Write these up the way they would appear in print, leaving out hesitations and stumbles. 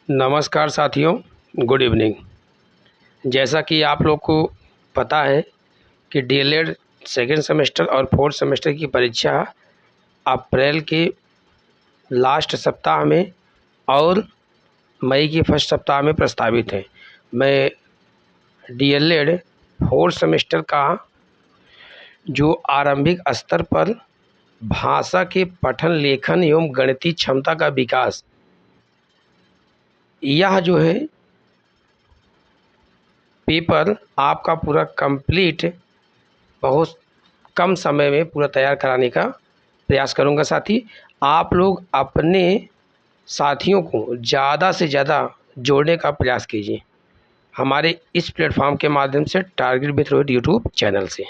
नमस्कार साथियों, good evening. जैसा कि आप लोग को पता है कि डीएलएड सेकेंड सेमेस्टर और फोर्थ सेमेस्टर की परीक्षा अप्रैल के लास्ट सप्ताह में और मई के फर्स्ट सप्ताह में प्रस्तावित है। मैं डीएलएड फोर्थ सेमेस्टर का जो आरंभिक स्तर पर भाषा के पठन लेखन एवं गणितीय क्षमता का विकास, यह जो है पेपर आपका पूरा कंप्लीट बहुत कम समय में पूरा तैयार कराने का प्रयास करूंगा। साथी, आप लोग अपने साथियों को ज़्यादा से ज़्यादा जोड़ने का प्रयास कीजिए हमारे इस प्लेटफॉर्म के माध्यम से, target with Rohit YouTube channel से।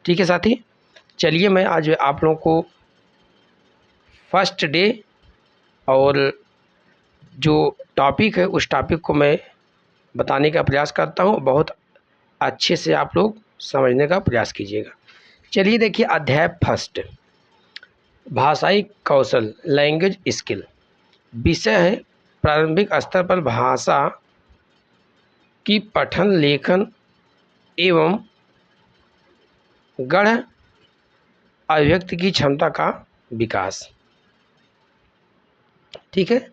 ठीक है साथी, चलिए मैं आज आप लोगों को फर्स्ट डे और जो टॉपिक है उस टॉपिक को मैं बताने का प्रयास करता हूँ। बहुत अच्छे से आप लोग समझने का प्रयास कीजिएगा। चलिए देखिए, अध्याय फर्स्ट, भाषाई कौशल, लैंग्वेज स्किल। विषय है प्रारंभिक स्तर पर भाषा की पठन लेखन एवं गढ़ अभिव्यक्ति की क्षमता का विकास। ठीक है,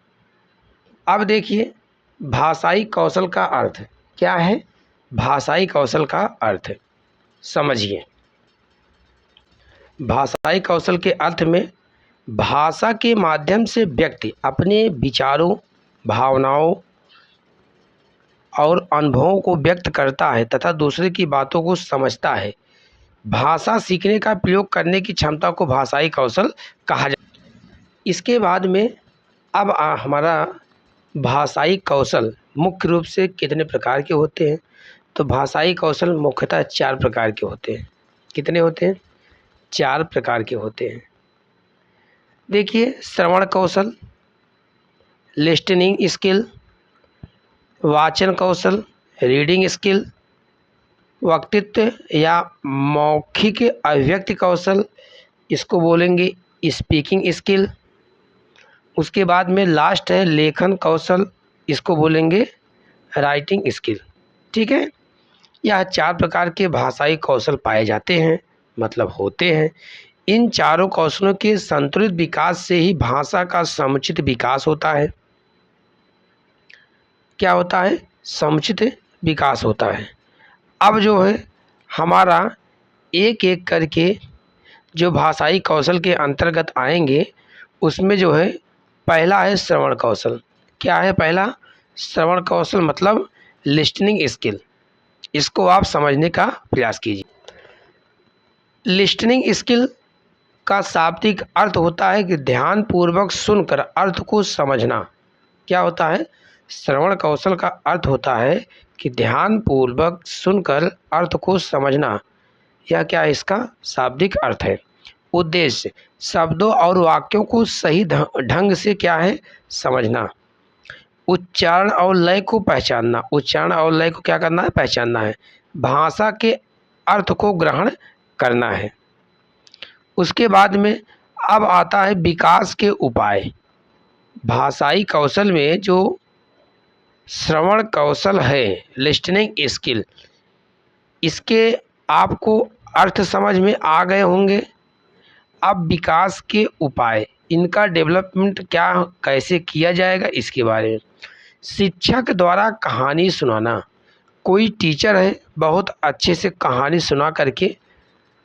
अब देखिए भाषाई कौशल का अर्थ क्या है। भाषाई कौशल का अर्थ समझिए। भाषाई कौशल के अर्थ में भाषा के माध्यम से व्यक्ति अपने विचारों, भावनाओं और अनुभवों को व्यक्त करता है तथा दूसरे की बातों को समझता है। भाषा सीखने का प्रयोग करने की क्षमता को भाषाई कौशल कहा जाता है। इसके बाद में अब हमारा भाषाई कौशल मुख्य रूप से कितने प्रकार के होते हैं, तो भाषाई कौशल मुख्यतः 4 प्रकार के होते हैं। कितने होते हैं? 4 प्रकार के होते हैं। देखिए, श्रवण कौशल, लिस्टनिंग स्किल, वाचन कौशल, रीडिंग स्किल, वक्तृत्व या मौखिक अभिव्यक्ति कौशल, इसको बोलेंगे स्पीकिंग स्किल। उसके बाद में लास्ट है लेखन कौशल, इसको बोलेंगे राइटिंग स्किल। ठीक है, यह 4 प्रकार के भाषाई कौशल पाए जाते हैं, मतलब होते हैं। इन चारों कौशलों के संतुलित विकास से ही भाषा का समुचित विकास होता है। क्या होता है? समुचित विकास होता है। अब जो है हमारा एक एक करके जो भाषाई कौशल के अंतर्गत आएंगे, उसमें जो है पहला है श्रवण कौशल। क्या है पहला? श्रवण कौशल मतलब लिस्टनिंग स्किल। इसको आप समझने का प्रयास कीजिए। लिस्टनिंग स्किल का शाब्दिक अर्थ होता है कि ध्यानपूर्वक सुनकर अर्थ को समझना। क्या होता है? श्रवण कौशल का अर्थ होता है कि ध्यानपूर्वक सुनकर अर्थ को समझना। यह क्या है? इसका शाब्दिक अर्थ है। उद्देश्य, शब्दों और वाक्यों को सही ढंग से क्या है? समझना। उच्चारण और लय को पहचानना। उच्चारण और लय को क्या करना है? पहचानना है। भाषा के अर्थ को ग्रहण करना है। उसके बाद में अब आता है विकास के उपाय। भाषाई कौशल में जो श्रवण कौशल है, लिस्टनिंग स्किल, इसके आपको अर्थ समझ में आ गए होंगे। अब विकास के उपाय, इनका डेवलपमेंट क्या कैसे किया जाएगा, इसके बारे में। शिक्षक द्वारा कहानी सुनाना। कोई टीचर है, बहुत अच्छे से कहानी सुना करके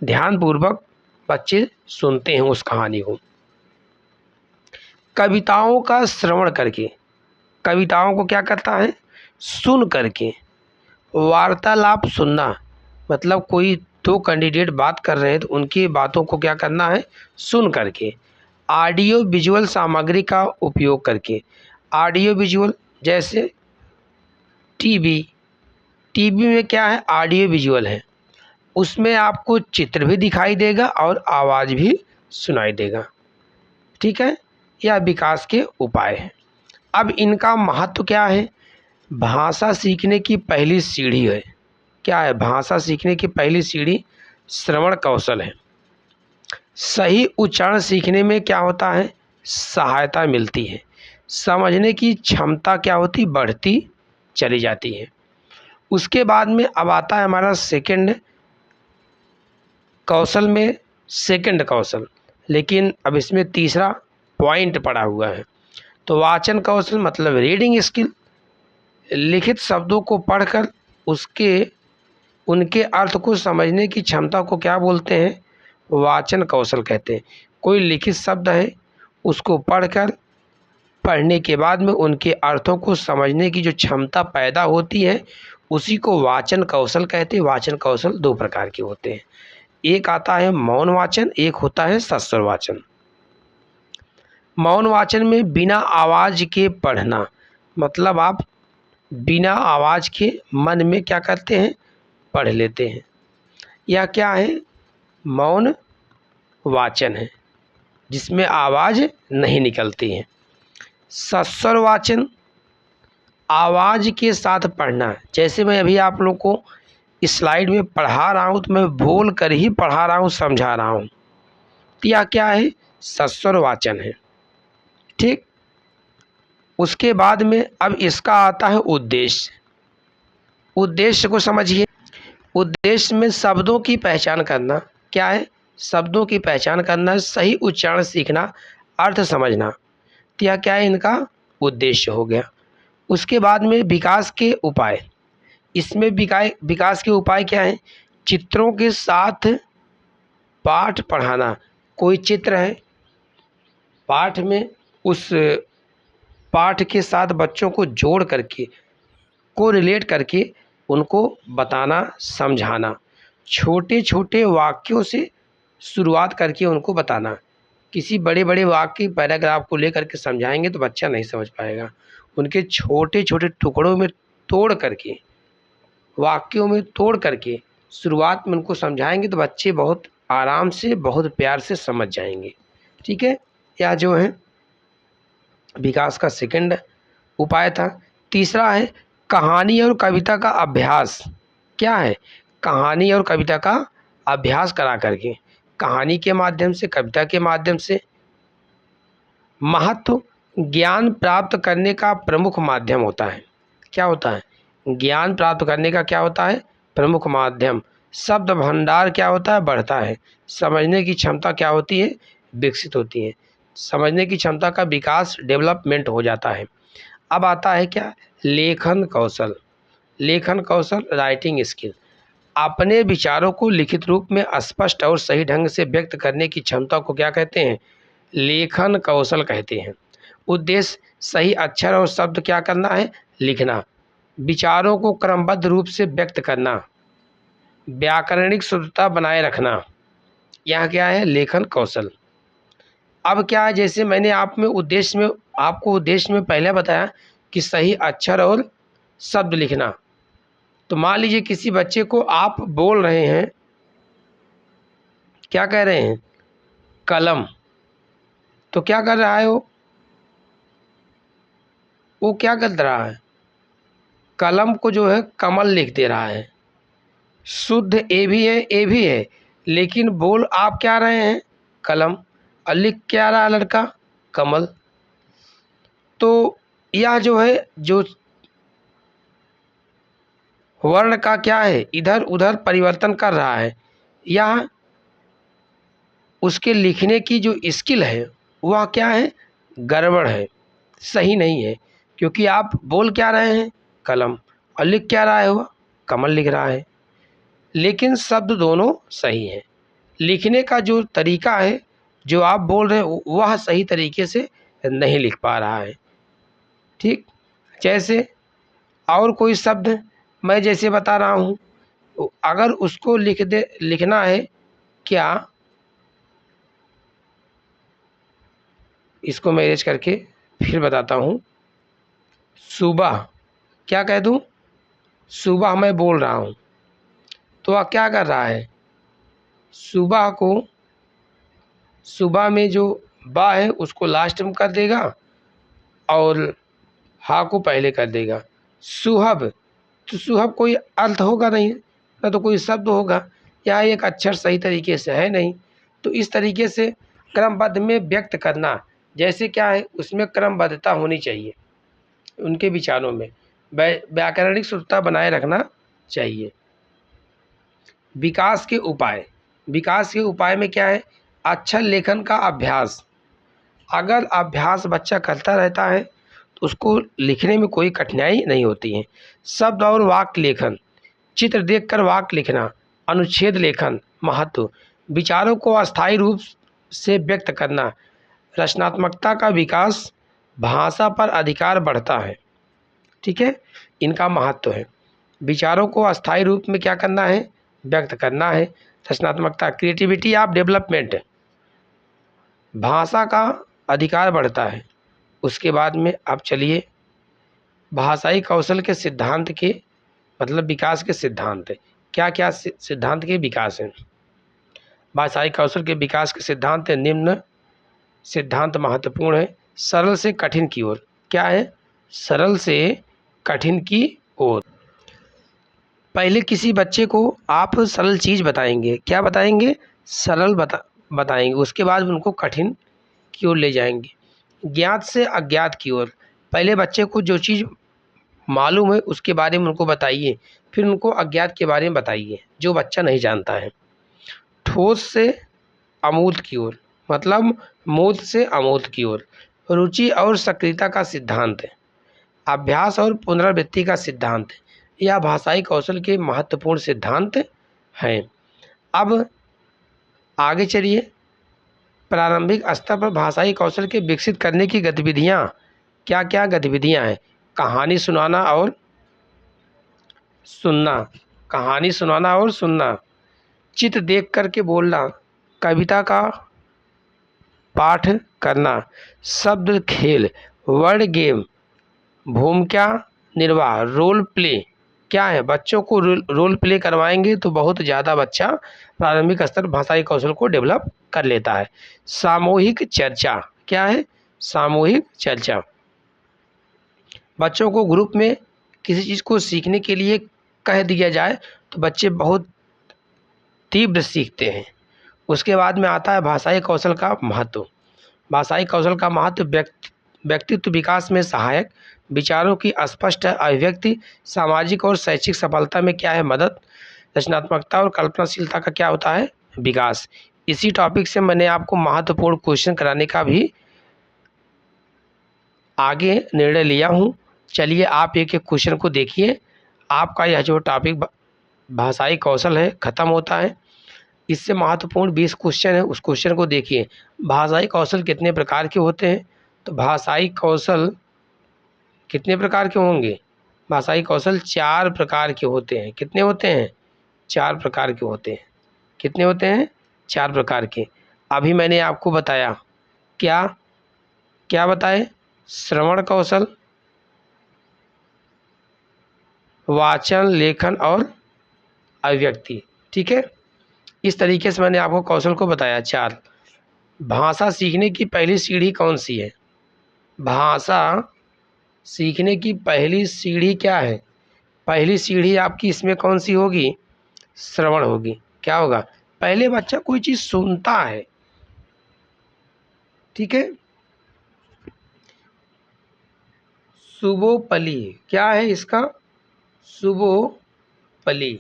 ध्यानपूर्वक बच्चे सुनते हैं उस कहानी को। कविताओं का श्रवण करके, कविताओं को क्या करता है? सुन करके। वार्तालाप सुनना, मतलब कोई 2 कैंडिडेट बात कर रहे हैं तो उनकी बातों को क्या करना है? सुन करके। ऑडियो विजुअल सामग्री का उपयोग करके। ऑडियो विजुअल जैसे टीवी में क्या है? ऑडियो विजुअल है, उसमें आपको चित्र भी दिखाई देगा और आवाज़ भी सुनाई देगा। ठीक है, यह विकास के उपाय हैं। अब इनका महत्व क्या है? भाषा सीखने की पहली सीढ़ी है। क्या है? भाषा सीखने की पहली सीढ़ी श्रवण कौशल है। सही उच्चारण सीखने में क्या होता है? सहायता मिलती है। समझने की क्षमता क्या होती, बढ़ती चली जाती है। उसके बाद में अब आता है हमारा सेकंड कौशल में, सेकंड कौशल, लेकिन अब इसमें तीसरा पॉइंट पड़ा हुआ है। तो वाचन कौशल मतलब रीडिंग स्किल, लिखित शब्दों को पढ़कर उसके उनके अर्थ को समझने की क्षमता को क्या बोलते हैं, वाचन कौशल कहते हैं। कोई लिखित शब्द है, उसको पढ़कर पढ़ने के बाद में उनके अर्थों को समझने की जो क्षमता पैदा होती है उसी को वाचन कौशल कहते हैं। वाचन कौशल दो प्रकार के होते हैं, एक आता है मौन वाचन, एक होता है सस्वर वाचन। मौन वाचन में बिना आवाज़ के पढ़ना, मतलब आप बिना आवाज़ के मन में क्या करते हैं, पढ़ लेते हैं। यह क्या है, मौन वाचन है जिसमें आवाज़ नहीं निकलती है। सस्वर वाचन आवाज़ के साथ पढ़ना, जैसे मैं अभी आप लोग को इस स्लाइड में पढ़ा रहा हूँ तो मैं बोल कर ही पढ़ा रहा हूँ, समझा रहा हूँ, तो यह क्या है, सस्वर वाचन है। ठीक, उसके बाद में अब इसका आता है उद्देश्य। उद्देश्य को समझिए। उद्देश्य में शब्दों की पहचान करना, क्या है, शब्दों की पहचान करना, सही उच्चारण सीखना, अर्थ समझना, तो यह क्या है, इनका उद्देश्य हो गया। उसके बाद में विकास के उपाय, इसमें विकास के उपाय क्या है, चित्रों के साथ पाठ पढ़ाना। कोई चित्र है पाठ में, उस पाठ के साथ बच्चों को जोड़ करके, को रिलेट करके उनको बताना, समझाना। छोटे छोटे वाक्यों से शुरुआत करके उनको बताना। किसी बड़े बड़े वाक्य पैराग्राफ को लेकर के समझाएंगे तो बच्चा नहीं समझ पाएगा। उनके छोटे छोटे टुकड़ों में तोड़ करके, वाक्यों में तोड़ करके शुरुआत में उनको समझाएंगे तो बच्चे बहुत आराम से, बहुत प्यार से समझ जाएंगे। ठीक है, यह जो है विकास का सेकंड उपाय था। तीसरा है कहानी और कविता का अभ्यास। क्या है, कहानी और कविता का अभ्यास करा करके, कहानी के माध्यम से, कविता के माध्यम से। महत्व ज्ञान प्राप्त करने का प्रमुख माध्यम होता है। क्या होता है, ज्ञान प्राप्त करने का क्या होता है, प्रमुख माध्यम। शब्द भंडार क्या होता है, बढ़ता है। समझने की क्षमता क्या होती है, विकसित होती है। समझने की क्षमता का विकास, डेवलपमेंट हो जाता है। अब आता है क्या, लेखन कौशल। लेखन कौशल राइटिंग स्किल, अपने विचारों को लिखित रूप में स्पष्ट और सही ढंग से व्यक्त करने की क्षमता को क्या कहते हैं, लेखन कौशल कहते हैं। उद्देश्य सही अक्षर और शब्द क्या करना है, लिखना। विचारों को क्रमबद्ध रूप से व्यक्त करना, व्याकरणिक शुद्धता बनाए रखना, यह क्या है, लेखन कौशल। अब क्या है, जैसे मैंने आपको उद्देश्य में पहले बताया कि सही अक्षर और शब्द लिखना। तो मान लीजिए किसी बच्चे को आप बोल रहे हैं, क्या कह रहे हैं, कलम, तो क्या कर रहा है वो क्या कर रहा है, कलम को जो है कमल लिख दे रहा है। शुद्ध ए भी है, ए भी है, लेकिन बोल आप क्या रहे हैं, कलम, और लिख क्या रहा है लड़का, कमल। तो यह जो है, जो वर्ण का क्या है, इधर उधर परिवर्तन कर रहा है, यह उसके लिखने की जो स्किल है वह क्या है, गड़बड़ है, सही नहीं है। क्योंकि आप बोल क्या रहे हैं, कलम, और लिख क्या रहा है, वह कमल लिख रहा है। लेकिन शब्द दोनों सही हैं, लिखने का जो तरीका है, जो आप बोल रहे हैं वह सही तरीके से नहीं लिख पा रहा है। ठीक, जैसे और कोई शब्द मैं जैसे बता रहा हूँ, अगर उसको लिखना है, क्या, इसको मैं अरेंज करके फिर बताता हूँ। सुबह, क्या कह दूँ, सुबह मैं बोल रहा हूँ, तो वह क्या कर रहा है, सुबह को, सुबह में जो बा है उसको लास्ट में कर देगा और हा को पहले कर देगा। सुहब, तो सुहब कोई अर्थ होगा नहीं, ना तो कोई शब्द होगा, या एक अक्षर सही तरीके से है नहीं। तो इस तरीके से क्रमबद्ध में व्यक्त करना, जैसे क्या है, उसमें क्रमबद्धता होनी चाहिए, उनके विचारों में व्याकरणिक शुद्धता बनाए रखना चाहिए। विकास के उपाय, विकास के उपाय में क्या है, अक्षर लेखन का अभ्यास। अगर अभ्यास बच्चा करता रहता है तो उसको लिखने में कोई कठिनाई नहीं होती है। शब्द और वाक्य लेखन, चित्र देखकर वाक्य लिखना, अनुच्छेद लेखन। महत्व, विचारों को अस्थायी रूप से व्यक्त करना, रचनात्मकता का विकास, भाषा पर अधिकार बढ़ता है। ठीक है, इनका महत्व है। विचारों को अस्थायी रूप में क्या करना है, व्यक्त करना है। रचनात्मकता, क्रिएटिविटी ऑफ डेवलपमेंट, भाषा का अधिकार बढ़ता है। उसके बाद में अब चलिए भाषाई कौशल के सिद्धांत के मतलब विकास के सिद्धांत, क्या क्या सिद्धांत के विकास हैं। भाषाई कौशल के विकास के सिद्धांत निम्न सिद्धांत महत्वपूर्ण है। सरल से कठिन की ओर, क्या है, सरल से कठिन की ओर। पहले किसी बच्चे को आप सरल चीज़ बताएंगे, क्या बताएंगे, सरल बताएंगे। उसके बाद उनको कठिन की ओर ले जाएंगे। ज्ञात से अज्ञात की ओर, पहले बच्चे को जो चीज़ मालूम है उसके बारे में उनको बताइए, फिर उनको अज्ञात के बारे में बताइए जो बच्चा नहीं जानता है। ठोस से अमूर्त की ओर, मतलब मूर्त से अमूर्त की ओर। रुचि और सक्रियता का सिद्धांत है। अभ्यास और पुनरावृत्ति का सिद्धांत, यह भाषाई कौशल के महत्वपूर्ण सिद्धांत हैं। अब आगे चलिए, प्रारंभिक स्तर पर भाषाई कौशल के विकसित करने की गतिविधियाँ, क्या क्या गतिविधियाँ हैं। कहानी सुनाना और सुनना, कहानी सुनाना और सुनना, चित्र देख कर के बोलना, कविता का पाठ करना, शब्द खेल, वर्ड गेम, भूमिका निर्वाह, रोल प्ले। क्या है, बच्चों को रोल प्ले करवाएंगे तो बहुत ज़्यादा बच्चा प्रारंभिक स्तर भाषाई कौशल को डेवलप कर लेता है। सामूहिक चर्चा, क्या है, सामूहिक चर्चा, बच्चों को ग्रुप में किसी चीज़ को सीखने के लिए कह दिया जाए तो बच्चे बहुत तीव्र सीखते हैं। उसके बाद में आता है भाषाई कौशल का महत्व। भाषाई कौशल का महत्व व्यक्तित्व विकास में सहायक, विचारों की स्पष्ट अभिव्यक्ति, सामाजिक और शैक्षिक सफलता में क्या है, मदद, रचनात्मकता और कल्पनाशीलता का क्या होता है, विकास। इसी टॉपिक से मैंने आपको महत्वपूर्ण क्वेश्चन कराने का भी आगे निर्णय लिया हूँ। चलिए आप एक एक क्वेश्चन को देखिए। आपका यह जो टॉपिक भाषाई कौशल है ख़त्म होता है। इससे महत्वपूर्ण 20 क्वेश्चन है, उस क्वेश्चन को देखिए। भाषाई कौशल कितने प्रकार के होते हैं, तो भाषाई कौशल कितने प्रकार के होंगे, भाषाई कौशल 4 प्रकार के होते हैं। कितने होते हैं, 4 प्रकार के होते हैं। कितने होते हैं, 4 प्रकार के। अभी मैंने आपको बताया, क्या क्या बताए, श्रवण कौशल, वाचन, लेखन और अभिव्यक्ति। ठीक है, इस तरीके से मैंने आपको कौशल को बताया 4। भाषा सीखने की पहली सीढ़ी कौन सी है, भाषा सीखने की पहली सीढ़ी क्या है, पहली सीढ़ी आपकी इसमें कौन सी होगी, श्रवण होगी। क्या होगा, पहले बच्चा कोई चीज़ सुनता है। ठीक है, सुबोपली, क्या है इसका, सुबोपली,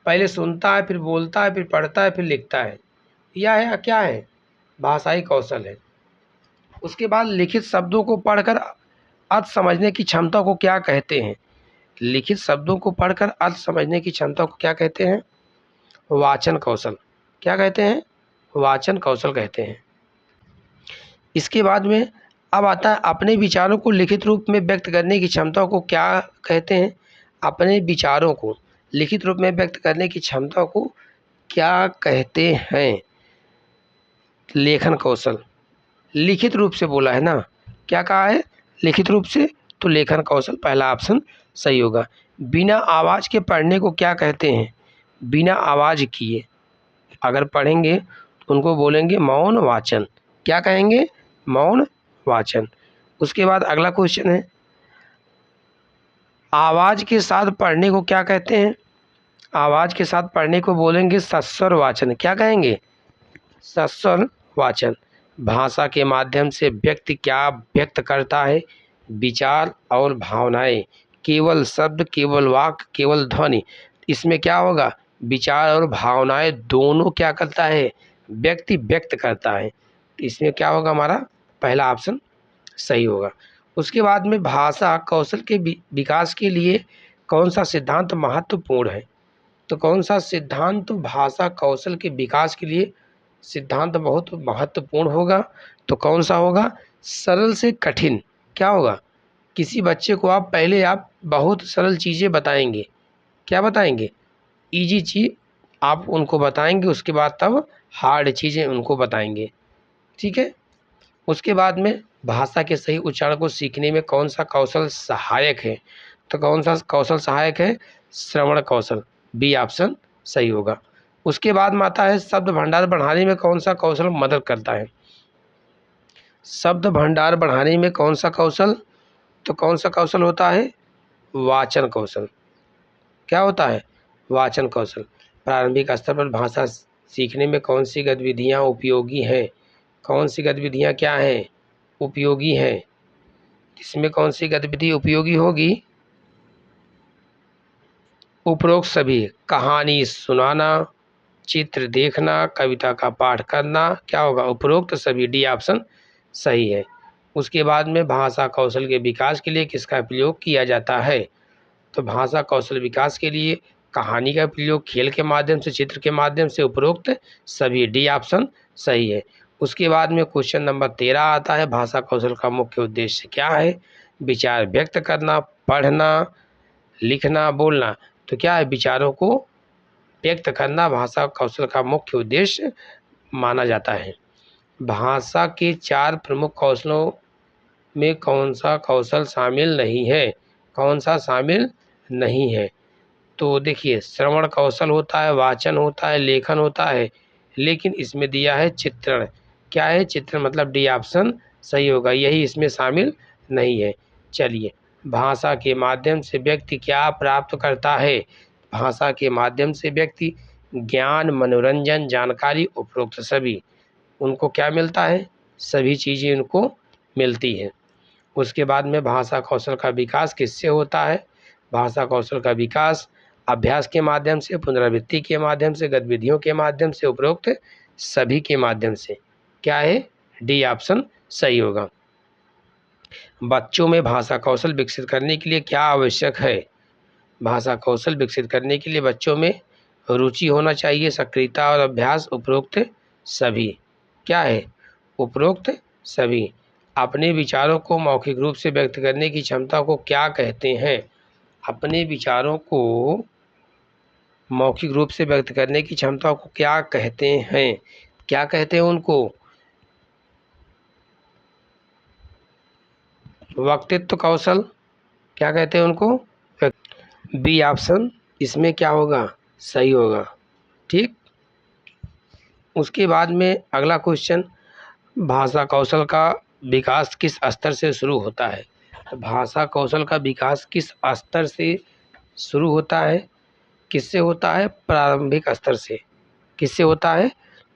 पहले सुनता है, फिर बोलता है, फिर पढ़ता है, फिर लिखता है। यह है क्या है, भाषाई कौशल है। उसके बाद लिखित शब्दों को पढ़कर अर्थ समझने की क्षमता को क्या कहते हैं, लिखित शब्दों को पढ़कर अर्थ समझने की क्षमता को क्या कहते हैं, वाचन कौशल। क्या कहते हैं, वाचन कौशल कहते हैं। इसके बाद में अब आता है अपने विचारों को लिखित रूप में व्यक्त करने की क्षमता को क्या कहते हैं, अपने विचारों को लिखित रूप में व्यक्त करने की क्षमता को क्या कहते हैं, लेखन कौशल। लिखित रूप से बोला है ना, क्या कहा है, लिखित रूप से, तो लेखन कौशल पहला ऑप्शन सही होगा। बिना आवाज़ के पढ़ने को क्या कहते हैं, बिना आवाज़ किए अगर पढ़ेंगे तो उनको बोलेंगे मौन वाचन। क्या कहेंगे, मौन वाचन। उसके बाद अगला क्वेश्चन है, आवाज़ के साथ पढ़ने को क्या कहते हैं, आवाज़ के साथ पढ़ने को बोलेंगे सस्वर वाचन। क्या कहेंगे, सस्वर वाचन। भाषा के माध्यम से व्यक्ति क्या व्यक्त करता है? विचार और भावनाएं। केवल शब्द, केवल वाक्य, केवल ध्वनि, इसमें क्या होगा? विचार और भावनाएं दोनों क्या करता है? व्यक्ति व्यक्त करता है। इसमें क्या होगा? हमारा पहला ऑप्शन सही होगा। उसके बाद में भाषा कौशल के विकास के लिए कौन सा सिद्धांत महत्वपूर्ण है? तो कौन सा सिद्धांत भाषा कौशल के विकास के लिए सिद्धांत बहुत महत्वपूर्ण होगा? तो कौन सा होगा? सरल से कठिन। क्या होगा? किसी बच्चे को आप बहुत सरल चीज़ें बताएंगे। क्या बताएंगे? इजी चीज़ आप उनको बताएंगे, उसके बाद तब हार्ड चीज़ें उनको बताएंगे। ठीक है। उसके बाद में भाषा के सही उच्चारण को सीखने में कौन सा कौशल सहायक है? तो कौन सा कौशल सहायक है? श्रवण कौशल। बी ऑप्शन सही होगा। उसके बाद में आता है शब्द भंडार बढ़ाने में कौन सा कौशल मदद करता है? शब्द भंडार बढ़ाने में कौन सा कौशल? तो कौन सा कौशल होता है? वाचन कौशल। क्या होता है? वाचन कौशल। प्रारंभिक स्तर पर भाषा सीखने में कौन सी गतिविधियाँ उपयोगी हैं? कौन सी गतिविधियाँ क्या हैं? उपयोगी हैं। इसमें कौन सी गतिविधि उपयोगी होगी? उपरोक्त सभी। कहानी सुनाना, चित्र देखना, कविता का पाठ करना। क्या होगा? उपरोक्त सभी। डी ऑप्शन सही है। उसके बाद में भाषा कौशल के विकास के लिए किसका प्रयोग किया जाता है? तो भाषा कौशल विकास के लिए कहानी का प्रयोग, खेल के माध्यम से, चित्र के माध्यम से, उपरोक्त सभी। डी ऑप्शन सही है। उसके बाद में क्वेश्चन नंबर 13 आता है, भाषा कौशल का मुख्य उद्देश्य क्या है? विचार व्यक्त करना, पढ़ना, लिखना, बोलना। तो क्या है? विचारों को व्यक्त करना भाषा कौशल का मुख्य उद्देश्य माना जाता है। भाषा के 4 प्रमुख कौशलों में कौन सा कौशल शामिल नहीं है? कौन सा शामिल नहीं है? तो देखिए, श्रवण कौशल होता है, वाचन होता है, लेखन होता है, लेकिन इसमें दिया है चित्रण। क्या है? चित्रण, मतलब डी ऑप्शन सही होगा, यही इसमें शामिल नहीं है। चलिए, भाषा के माध्यम से व्यक्ति क्या प्राप्त करता है? भाषा के माध्यम से व्यक्ति ज्ञान, मनोरंजन, जानकारी, उपरोक्त सभी। उनको क्या मिलता है? सभी चीज़ें उनको मिलती हैं। उसके बाद में भाषा कौशल का विकास किससे होता है? भाषा कौशल का विकास अभ्यास के माध्यम से, पुनरावृत्ति के माध्यम से, गतिविधियों के माध्यम से, उपरोक्त सभी के माध्यम से। क्या है? डी ऑप्शन सही होगा। बच्चों में भाषा कौशल विकसित करने के लिए क्या आवश्यक है? भाषा कौशल विकसित करने के लिए बच्चों में रुचि होना चाहिए, सक्रियता और अभ्यास, उपरोक्त सभी। क्या है? उपरोक्त सभी। अपने विचारों को मौखिक रूप से व्यक्त करने की क्षमता को क्या कहते हैं? अपने विचारों को मौखिक रूप से व्यक्त करने की क्षमता को क्या कहते हैं? क्या कहते हैं उनको? वक्तृत्व कौशल। क्या कहते हैं उनको? बी ऑप्शन इसमें क्या होगा? सही होगा। ठीक। उसके बाद में अगला क्वेश्चन, भाषा कौशल का विकास किस स्तर से शुरू होता है? भाषा कौशल का विकास किस स्तर से शुरू होता है? किससे होता है? प्रारंभिक स्तर से। किससे होता है?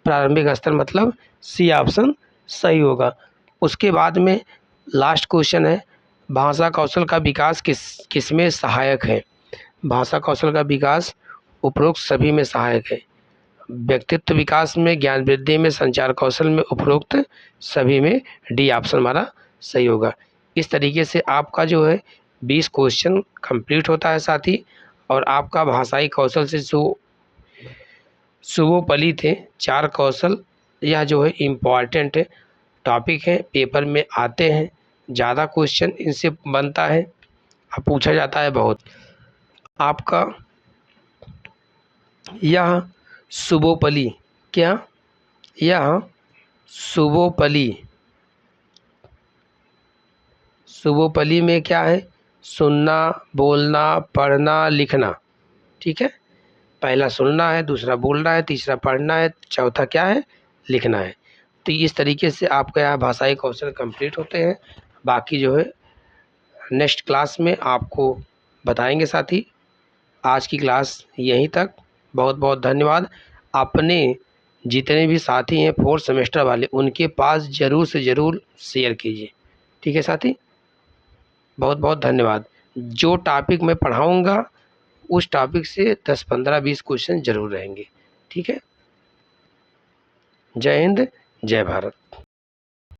प्रारंभिक स्तर, मतलब सी ऑप्शन सही होगा। उसके बाद में लास्ट क्वेश्चन है, भाषा कौशल का विकास किसमें सहायक है? भाषा कौशल का विकास उपरोक्त सभी में सहायक है। व्यक्तित्व विकास में, ज्ञान वृद्धि में, संचार कौशल में, उपरोक्त सभी में। डी ऑप्शन हमारा सही होगा। इस तरीके से आपका जो है 20 क्वेश्चन कंप्लीट होता है साथी, और आपका भाषाई कौशल से जो सुबोपली थे 4 कौशल, यह जो है इम्पॉर्टेंट टॉपिक है, पेपर में आते हैं, ज़्यादा क्वेश्चन इनसे बनता है, पूछा जाता है बहुत। आपका यह सुबोपली, क्या यह सुबोपली, सुबोपली में क्या है? सुनना, बोलना, पढ़ना, लिखना। ठीक है। पहला सुनना है, दूसरा बोलना है, तीसरा पढ़ना है, चौथा क्या है? लिखना है। तो इस तरीके से आपका यहाँ भाषाई कौशल कंप्लीट होते हैं। बाकी जो है नेक्स्ट क्लास में आपको बताएंगे साथी। आज की क्लास यहीं तक। बहुत बहुत धन्यवाद। अपने जितने भी साथी हैं 4th सेमेस्टर वाले, उनके पास ज़रूर से ज़रूर शेयर कीजिए। ठीक है साथी, बहुत बहुत धन्यवाद। जो टॉपिक मैं पढ़ाऊँगा उस टॉपिक से 10, 15, 20 क्वेश्चन ज़रूर रहेंगे। ठीक है, जय हिंद, जय भारत।